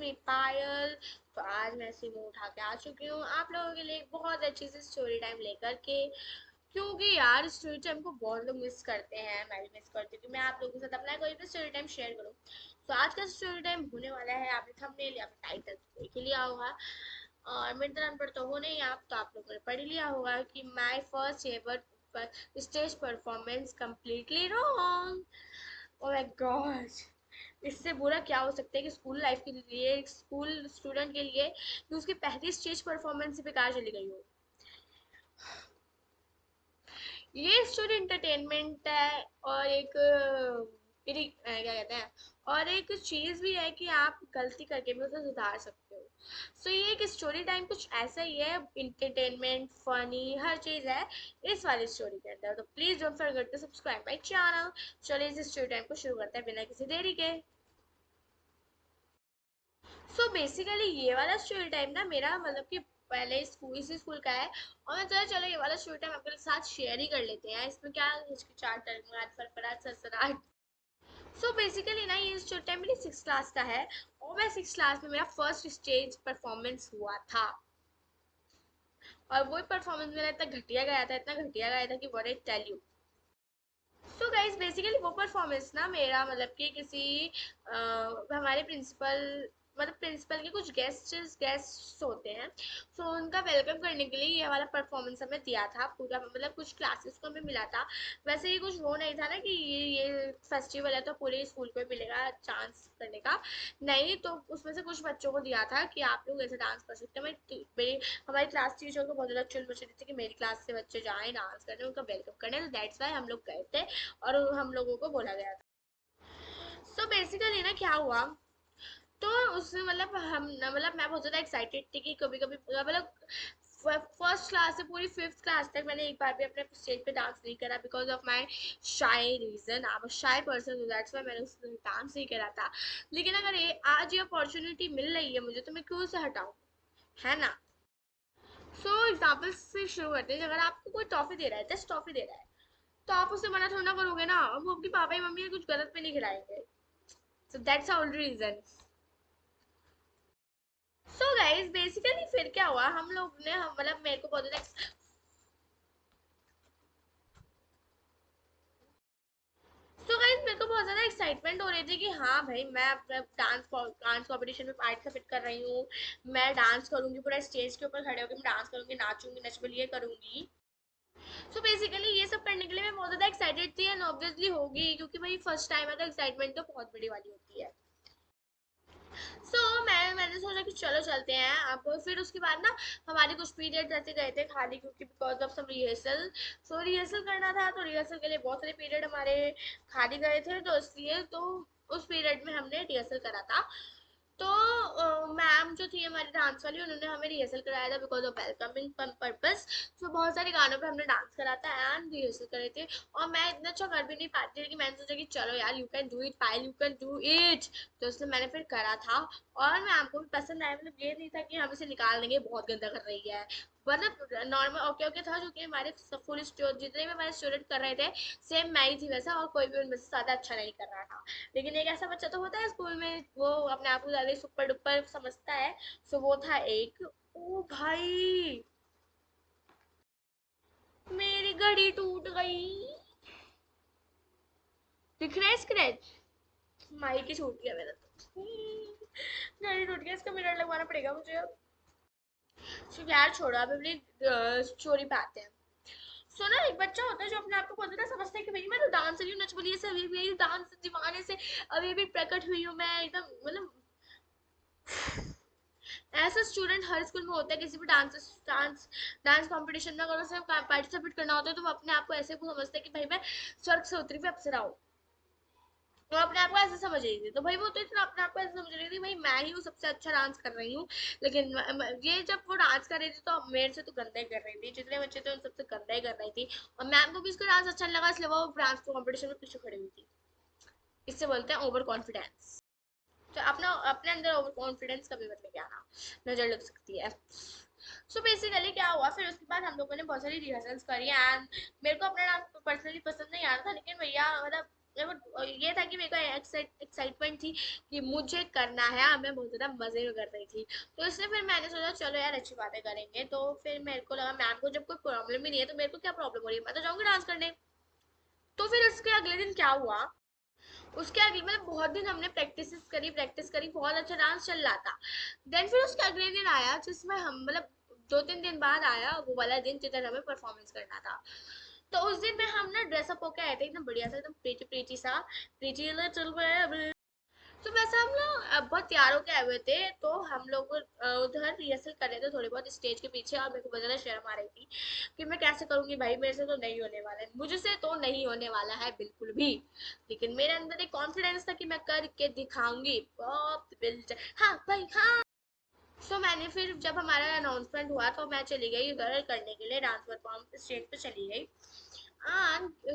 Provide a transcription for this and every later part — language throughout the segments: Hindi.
मी पायल। तो आज मैं सिमो उठा के आ चुकी हूँ आप लोगों के लिए एक बहुत अच्छी सी स्टोरी टाइम लेकर के, क्योंकि यार स्टोरी टाइम को बहुत लोग मिस करते हैं, मैं भी मिस करती हूँ कि मैं आप लोगों के साथ अपना कोई भी स्टोरी टाइम शेयर करूँ। तो आज का स्टोरी टाइम होने वाला है, आपने थंबनेल या टाइटल देख ही लिया होगा, और मिड अनपढ़ तो हो नहीं आप, तो आप लोगों ने पढ़ ही लिया होगा कि my first ever stage performance completely wrong. Oh my God, इससे बुरा क्या हो सकता है कि स्कूल लाइफ के लिए, एक स्कूल स्टूडेंट के लिए, कि उसकी पहली स्टेज परफॉर्मेंस ही बेकार चली गई हो। ये स्टोरी इंटरटेनमेंट है, और एक क्या कहते हैं, और एक चीज भी है कि आप गलती करके भी उसे सुधार सकते हो। सो ये एक स्टोरी टाइम कुछ ऐसा ही है, इंटरटेनमेंट फनी हर चीज है इस वाली स्टोरी के अंदर। तो please don't forget to subscribe my channel. चलिए इस स्टोरी टाइम को शुरू करते हैं बिना किसी देरी के। सो बेसिकली ये वाला स्टोरी टाइम ना मेरा मतलब कि पहले स्कूल, इसी स्कूल का है, और मैं चलो ये वाला स्टोरी टाइम आपके साथ शेयर ही कर लेते हैं। इसमें क्या हिचकिचाहट, तरंगाहट, फरफराट, सरसराहट। सो बेसिकली ना ये स्टोरी टाइम मेरी सिक्स क्लास का है, और मैं सिक्स क्लास में मेरा फर्स्ट स्टेज परफॉर्मेंस हुआ था। और वो परफॉर्मेंस मेरा इतना घटिया गया था, इतना घटिया गया था कि what I tell you. So guys basically वो परफॉर्मेंस ना मेरा मतलब कि किसी हमारे प्रिंसिपल, मतलब प्रिंसिपल के कुछ गेस्ट्स होते हैं, सो उनका वेलकम करने के लिए ये वाला परफॉर्मेंस हमें दिया था पूरा, मतलब कुछ क्लासेस को हमें मिला था। वैसे ये कुछ वो नहीं था ना कि ये फेस्टिवल है तो पूरे स्कूल को ही मिलेगा चांस करने का, नहीं। तो उसमें से कुछ बच्चों को दिया था कि आप लोग ऐसे डांस कर सकते हैं। मेरी हमारी क्लास टीचर को बहुत ज़्यादा चुल मची थी कि मेरी क्लास से बच्चे जाएं डांस करने, उनका वेलकम करने, तो दैट्स वाई हम लोग गए थे और हम लोगों को बोला गया था। सो बेसिकली ना क्या हुआ, तो उसमें मतलब मतलब मैं बहुत ज़्यादा एक्साइटेड थी कि कभी कभी मतलब फर्स्ट क्लास से पूरी फिफ्थ क्लास तक मैंने एक बार भी अपने स्टेज पे डांस नहीं करा, because of my shy reason. I am shy person, that's why मैंने उसमें डांस नहीं करा था। लेकिन अगर ये आज ये अपॉर्चुनिटी मिल रही है मुझे, तो मैं क्यों से हटाऊँ, है ना। सो एग्जाम्पल से शुरू करते हैं। अगर आपको कोई टॉफी दे रहा है, जस्ट टॉफी दे रहा है, तो आप उसे मना थोड़ा ना करोगे ना, वो आपके पापा या मम्मी कुछ गलत पे नहीं खिलाएंगे। So that's all reason. So guys basically फिर क्या हुआ, हम लोग ने हम मतलब मेरे को बहुत ज्यादा, सो गाइज मेरे को बहुत ज्यादा एक्साइटमेंट हो रही थी कि हाँ भाई मैं अपना डांस कंपटीशन में पार्टिसिपेट कर रही हूँ। मैं डांस करूंगी, पूरा स्टेज के ऊपर खड़े होकर मैं डांस करूंगी, नाचूंगी, नचबलिए करूंगी। सो बेसिकली ये सब करने के लिए मैं बहुत ज्यादा एक्साइटेड थी, एंड ऑब्वियसली होगी क्योंकि भाई फर्स्ट टाइम है तो एक्साइटमेंट तो बहुत बड़ी वाली होती है। मैंने सोचा कि चलो चलते हैं। अब फिर उसके बाद ना हमारे कुछ पीरियड ऐसे गए थे खाली, क्योंकि because of some rehearsal. So rehearsal करना था, तो रिहर्सल के लिए बहुत सारे पीरियड हमारे खाली गए थे, तो इसलिए तो उस पीरियड में हमने रिहर्सल करा था। तो मैम जो थी हमारी डांस वाली, उन्होंने हमें रिहर्सल कराया था बिकॉज ऑफ वेलकमिंग पर्पस। तो बहुत सारे गानों पे हमने डांस करा था एंड रिहर्सल करे थे। और मैं इतना अच्छा कर भी नहीं पाती, लेकिन मैंने सोचा कि चलो यार, you can do it Payal, you can do it. तो इसलिए मैंने फिर करा था, और मैम को भी पसंद आया। मतलब ये नहीं था कि हम इसे निकाल देंगे, बहुत गंदा कर रही है, मतलब नॉर्मल ओके ओके था, जो कि हमारे फुल जितने भी हमारे स्टूडेंट कर रहे थे सेम मैं ही थी वैसा, और कोई भी उनमें से ज़्यादा अच्छा नहीं कर रहा था। लेकिन एक ऐसा बच्चा तो होता है स्कूल में, वो अपने आप को ज्यादा सुपर डुपर समझता है। सो वो था एक। ओ भाई, मेरी घड़ी टूट गई। दिख रहा है स्क्रैच, माइक ही छूट गया मेरा तो। घड़ी टूट गया, इसका मिरर लगवाना पड़ेगा मुझे अब। सो यार छोड़ो, अब अपनी स्टोरी पे आते हैं। सो ना एक बच्चा होता है जो अपने आप को बहुत ज्यादा समझता है कि भाई मैं तो डांस रही हूँ, नच बलिए से अभी भी डांस दीवाने से अभी भी प्रकट हुई हूँ मैं एकदम, मतलब ऐसा स्टूडेंट हर स्कूल में होता है। किसी भी डांस कंपटीशन में अगर उसे पार्टिसिपेट करना होता है, तो वो अपने आप को ऐसे को समझता है कि भाई मैं स्वर्ग से उतरी हुई अप्सरा हूँ। तो अपने आप को ऐसे समझ रही थी, तो भाई वो तो इतना अपने आप को ऐसे समझ रही थी भाई मैं ही हूँ सबसे अच्छा डांस कर रही हूँ। लेकिन ये जब वो डांस कर रही थी तो मेरे से तो गंदा ही कर रही थी, जितने बच्चे थे उन सबसे गंदा ही कर रही थी। और मैम को भी उसका डांस अच्छा नहीं लगा, इसलिए वो डांस कॉम्पिटिशन में पीछे खड़ी हुई थी। इससे बोलते हैं ओवर कॉन्फिडेंस। तो अपना अपने अंदर ओवर कॉन्फिडेंस कभी मत लेके आना, नजर लग सकती है। सो बेसिकली क्या हुआ, फिर उसके बाद हम लोगों ने बहुत सारी रिहर्सल्स करी, एंड मेरे को अपना डांस पर्सनली पसंद नहीं आ रहा था, लेकिन भैया मतलब ये था कि मेरे को एक्साइटमेंट थी कि मुझे करना है, और मैं बहुत ज्यादा मजे में कर रही थी। तो इसलिए फिर मैंने सोचा चलो यार अच्छी बातें करेंगे। तो फिर मेरे को लगा मैम को जब कोई प्रॉब्लम ही नहीं है तो मेरे को क्या प्रॉब्लम हो रही है, मैं तो जाऊंगी डांस करने। तो फिर उसके अगले दिन क्या हुआ, उसके अगले मतलब बहुत दिन हमने प्रैक्टिस करी, बहुत अच्छा डांस चल रहा था। देन फिर उसके अगले दिन आया जिसमें हम मतलब 2-3 दिन बाद आया वो वाला दिन जिधर हमें परफॉर्मेंस करना था। तो उस दिन में हम ना ड्रेसअप होके आए थे एकदम बढ़िया सा, एकदम प्रीटी प्रीटी सा, प्रीटी चल रहा। तो वैसे हम लोग बहुत तैयार होके आए हुए थे। तो हम लोग उधर रिहर्सल कर रहे थे थोड़ी बहुत स्टेज के पीछे, और मेरे को बहुत ज्यादा शर्म आ रही थी कि मैं कैसे करूंगी भाई, मेरे से तो नहीं होने वाला है, मुझसे तो नहीं होने वाला है बिल्कुल भी। लेकिन मेरे अंदर एक कॉन्फिडेंस था कि मैं करके दिखाऊंगी, बहुत हाँ भाई हाँ। सो मैंने फिर जब हमारा अनाउंसमेंट हुआ तो मैं चली गई उधर करने के लिए, डांस परफॉर्म स्टेज पे चली गई।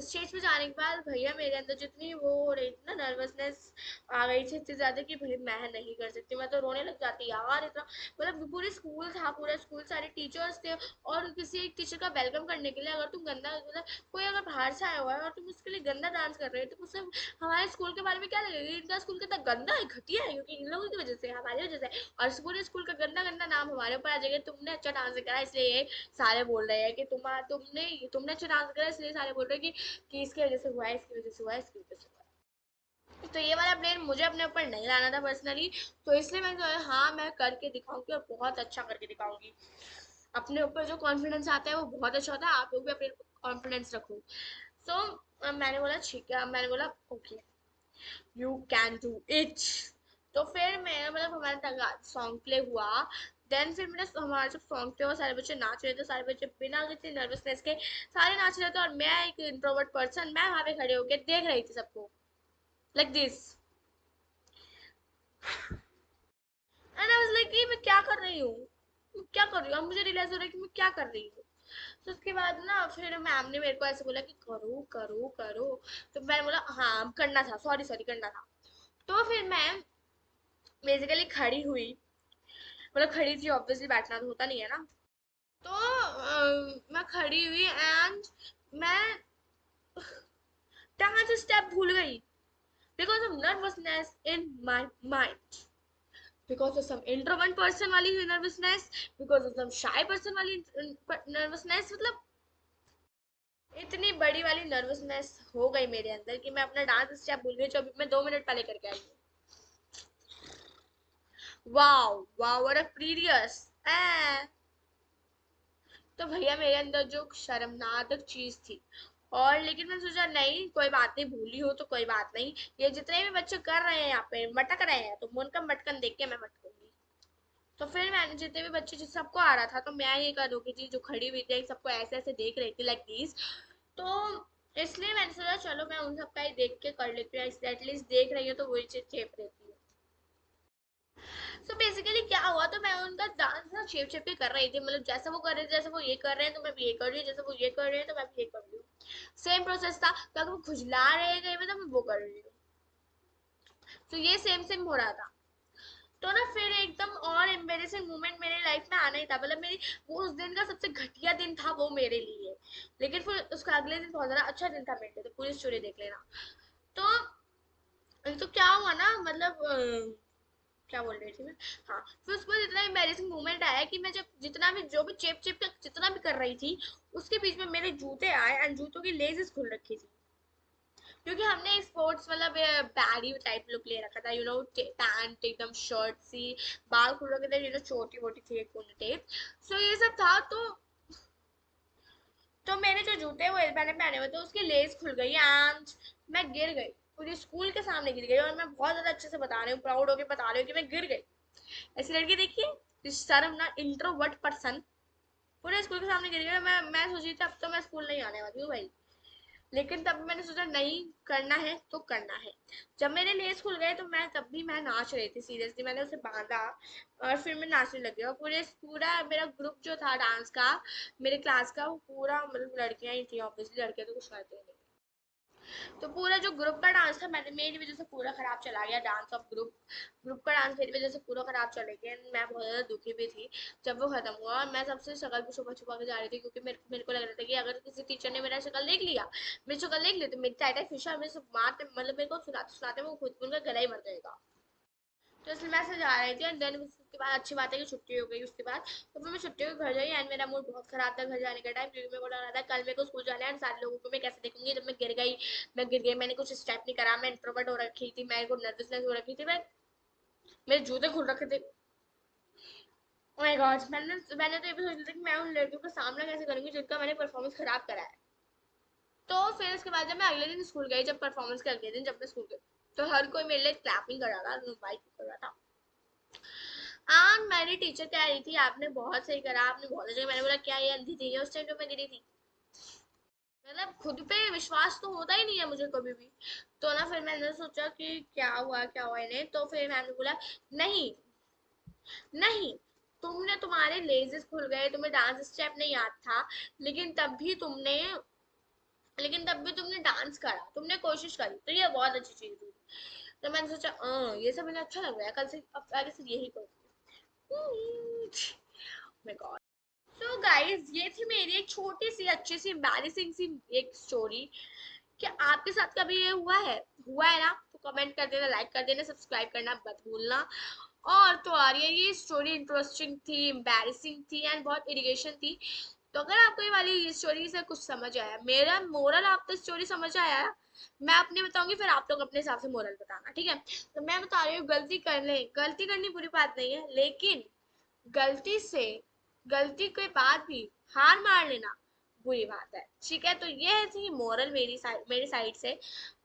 स्टेज पे जाने के बाद भैया मेरे अंदर जितनी वो हो रही थी ना, नर्वसनेस आ गई थी इतनी ज्यादा कि भाई मैं नहीं कर सकती, मैं तो रोने लग जाती यार इतना। मतलब पूरे स्कूल था, पूरा स्कूल सारे टीचर्स थे, और किसी एक टीचर का वेलकम करने के लिए अगर तुम गंदा मतलब कोई अगर बाहर से आया हुआ है और तुम उसके लिए गंदा डांस कर रहे हो तो उससे हमारे स्कूल के बारे में क्या लगेगा, इनका स्कूल कितना गंदा है, घटिया है, क्योंकि इन लोगों की वजह से, हमारी वजह से। और पूरे स्कूल का गंदा गंदा नाम हमारे ऊपर आ जाएगा, तुमने अच्छा डांस करा इसलिए ये सारे बोल रहे हैं कि तुमने तुमने अच्छा डांस करा इसलिए सारे बोल रहे हैं कि इसकी वजह से हुआ है, इसकी वजह से हुआ है, इसकी वजह से हुआ है। तो ये वाला ब्लेम मुझे अपने ऊपर नहीं लाना था पर्सनली। तो इसलिए मैंने सोचा हाँ मैं करके दिखाऊंगी और बहुत अच्छा करके दिखाऊंगी। अपने ऊपर जो कॉन्फिडेंस आता है वो बहुत अच्छा होता है, आप लोग भी अपने कॉन्फिडेंस रखो। सो मैंने बोला ठीक है, मैंने बोला okay you can do it. तो फिर मैं मतलब हमारा सॉन्ग प्ले हुआ। देन फिर मेरा हमारा जब सॉन्ग प्ले हुआ सारे बच्चे नाच रहे थे, सारे बच्चे बिना किसी नर्वसनेस के सारे नाच रहे थे, और मैं एक इंट्रोवर्ट पर्सन मैं वहां पे खड़े होकर देख रही थी सबको, like this. And I was like कि मैं क्या कर रही हूँ, मैं क्या कर रही हूँ, अब मुझे रियलाइज हो रहा है कि मैं क्या कर रही हूँ। तो उसके बाद ना फिर मैम ने मेरे को ऐसे बोला कि करो करो करो। तो मैंने बोला हाँ करना था, सॉरी सॉरी करना था। तो फिर मैं बेसिकली खड़ी हुई, मतलब खड़ी थी, ऑब्वियसली बैठना तो होता नहीं है ना। तो मैं खड़ी हुई एंड मैं डांस स्टेप भूल गई, because of nervousness in my mind, because of some introvert person वाली nervousness, because of some shy person वाली नर्वसनेस। मतलब इतनी बड़ी वाली नर्वसनेस हो गई मेरे अंदर कि मैं अपना डांस स्टेप भूल गई जो अभी मैं 2 मिनट पहले करके आई हूँ। Wow wow what a previous. तो भैया मेरे अंदर जो शर्मनाक चीज थी, और लेकिन मैंने सोचा नहीं कोई बात नहीं, भूली हो तो कोई बात नहीं, ये जितने भी बच्चे कर रहे हैं यहाँ पे मटक रहे हैं तो उनका मटकन देख के मैं मटकूंगी। तो फिर मैंने जितने भी बच्चे जिस सबको आ रहा था तो मैं ये करूँगी थी, जो खड़ी हुई थी सबको ऐसे ऐसे देख रही थी लाइक दिस। तो इसलिए मैंने सोचा चलो मैं उन सबका ही देख के कर लेती हूँ, एटलीस्ट देख रही हूँ तो वही चीज चेप रहती है। सो बेसिकली क्या हुआ, तो मैं उनका डांस ना शेप शेप के कर रही थी, मतलब जैसा वो कर रहे थे, जैसे वो ये कर रहे हैं तो मैं भी ये कर रही हूँ, जैसे वो ये कर रहे हैं तो मैं भी ये कर रही हूँ। सेम प्रोसेस था, तो अगर वो खुजला रहे गए में तो मैं वो कर रही हूँ। तो ये सेम सेम हो रहा था। तो ना फिर एकदम और एम्बेरसिंग मोमेंट मेरे लाइफ में आना ही था, मतलब मेरी वो उस दिन का सबसे घटिया दिन था वो मेरे लिए। लेकिन फिर उसका अगले दिन बहुत ज्यादा अच्छा दिन था मेरे लिए, तो पूरी स्टोरी देख लेना। तो क्या हुआ ना, मतलब क्या बोल रही थी मैं, हाँ। फिर उसके बाद इतना एम्बैरेसिंग मोमेंट आया कि मैं जब जितना भी जो भी चेप चेप का जितना भी कर रही थी, उसके बीच में मेरे जूते आए एंड जूतों की लेसेस खुल रखी थी, क्योंकि हमने स्पोर्ट्स मतलब बैगी टाइप लुक ले रखा था, पैंट एकदम शर्ट सी, बाल खुल रखे थे, छोटी मोटी थी एक टेप। सो ये सब था। तो मैंने जो जूते वो मैंने पहने हुए थे उसकी लेस खुल गई एंड मैं गिर गई, पूरी स्कूल के सामने गिर गई, और मैं बहुत ज्यादा अच्छे से बता रही हूँ, प्राउड होकर बता रही हूँ कि मैं गिर गई। ऐसी लड़की देखिए, शर्म ना, इंट्रोवर्ट पर्सन पूरे स्कूल के सामने गिर गई। मैं सोची थी अब तो मैं स्कूल नहीं आने वाली हूँ भाई। लेकिन तब मैंने सोचा नहीं, करना है तो करना है। जब मेरे लेस खुल गए तो मैं तब भी मैं नाच रही थी, सीरियसली मैंने उसे बांधा और फिर मैं नाचने लगी, और पूरा मेरा ग्रुप जो था डांस का, मेरे क्लास का, वो पूरा मतलब लड़कियां ही थी, ऑब्वियसली लड़के तो कुछ करते नहीं। तो पूरा जो ग्रुप का डांस था, मैंने मेरी वजह से पूरा खराब चला गया। डांस ऑफ ग्रुप, ग्रुप का डांस मेरी वजह से पूरा खराब चले गया। मैं बहुत ज्यादा दुखी भी थी जब वो खत्म हुआ। मैं सबसे शक्ल भी छुपा छुपा के जा रही थी, क्योंकि मेरे को लग रहा था कि अगर किसी टीचर ने मेरा शक्ल देख लिया, मेरी शक्ल देख ली, तो मेरी टाइट फिशर मेरे से मारते, मतलब मेरे को सुनाते सुनाते वो खुद उनका गला ही मर जाएगा। तो इसलिए मैं ऐसे जा रही थी, एंड देन उसके बाद अच्छी बात है कि छुट्टी हो गई उसके बाद। तो फिर मैं छुट्टी को घर गई, एंड मेरा मूड बहुत खराब था घर जाने का टाइम, क्योंकि मेरे को लग रहा था कल मेरे को स्कूल जाना है, एंड सारे लोगों को मैं कैसे देखूंगी जब मैं गिर गई। मैंने कुछ स्टेप नहीं करा, मैं इंट्रोवर्ट हो रखी थी, मेरे को नर्वसनेस हो रखी थी, मैं मेरे जूते खुल रखे थे। ओह माय गॉड, मैंने तो ये भी सोचा था कि मैं उन लड़कियों का सामना कैसे करूंगी जिनका मैंने परफॉर्मेंस खराब करा है। तो फिर उसके बाद जब मैं अगले दिन स्कूल गई, जब परफॉर्मेंस के अगले दिन जब मैं स्कूल गई, तो हर कोई मेरे लिए क्लैपिंग कर रहा था, इनवाइट कर रहा था। मेरी टीचर कह रही थी आपने बहुत सही करा, आपने बहुत अच्छा। मैंने बोला क्या ये अंधी थी उस टाइम जो मैं गिरी थी? मतलब खुद पे विश्वास तो होता ही नहीं है मुझे कभी भी। तो ना फिर मैंने सोचा कि क्या हुआ इन्हें। तो फिर मैंने बोला नहीं, नहीं, तुमने, तुम्हारे लेजेस खुल गए, तुम्हें डांस स्टेप नहीं याद था, लेकिन तब भी तुमने लेकिन तब भी तुमने डांस करा, तुमने कोशिश करी, तो ये बहुत अच्छी चीज थी। तो मैंने सोचा ये सब मुझे अच्छा लग रहा है, कल से अब आगे से यही करूँगी। My God. सो गाइस, ये थी मेरी एक छोटी सी अच्छी सी एम्बैरेसिंग सी एक स्टोरी। क्या आपके साथ कभी ये हुआ है ना? तो कमेंट कर देना, लाइक कर देना, सब्सक्राइब करना मत भूलना। और तो और ये स्टोरी इंटरेस्टिंग थी, एम्बैरेसिंग थी, एंड बहुत इरिगेशन थी। तो अगर आपको ये वाली स्टोरी से कुछ समझ आया, मेरा मोरल आपको स्टोरी समझ आया, मैं अपनी बताऊंगी, फिर आप लोग अपने हिसाब से मोरल बताना, ठीक है? तो मैं बता रही हूँ, गलती करनी बुरी बात नहीं है, लेकिन गलती से गलती के बाद भी हार मान लेना बुरी बात है, ठीक है? तो ये थी मोरल मेरी साइड से।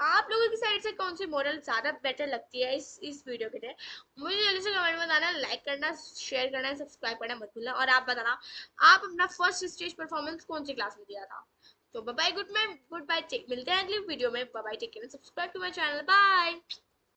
आप लोगों की साइड से कौन सी मोरल ज्यादा बेटर लगती है इस वीडियो के लिए? मुझे जल्दी से कमेंट में बताना, लाइक करना, शेयर करना, सब्सक्राइब करना मत भूलना। और आप बताना, आप अपना फर्स्ट स्टेज परफॉर्मेंस कौन सी क्लास में दिया था? तो बाय बाय, गुड बाय, मिलते हैं अगली वीडियो में। Bye bye, take care, subscribe to my channel, bye.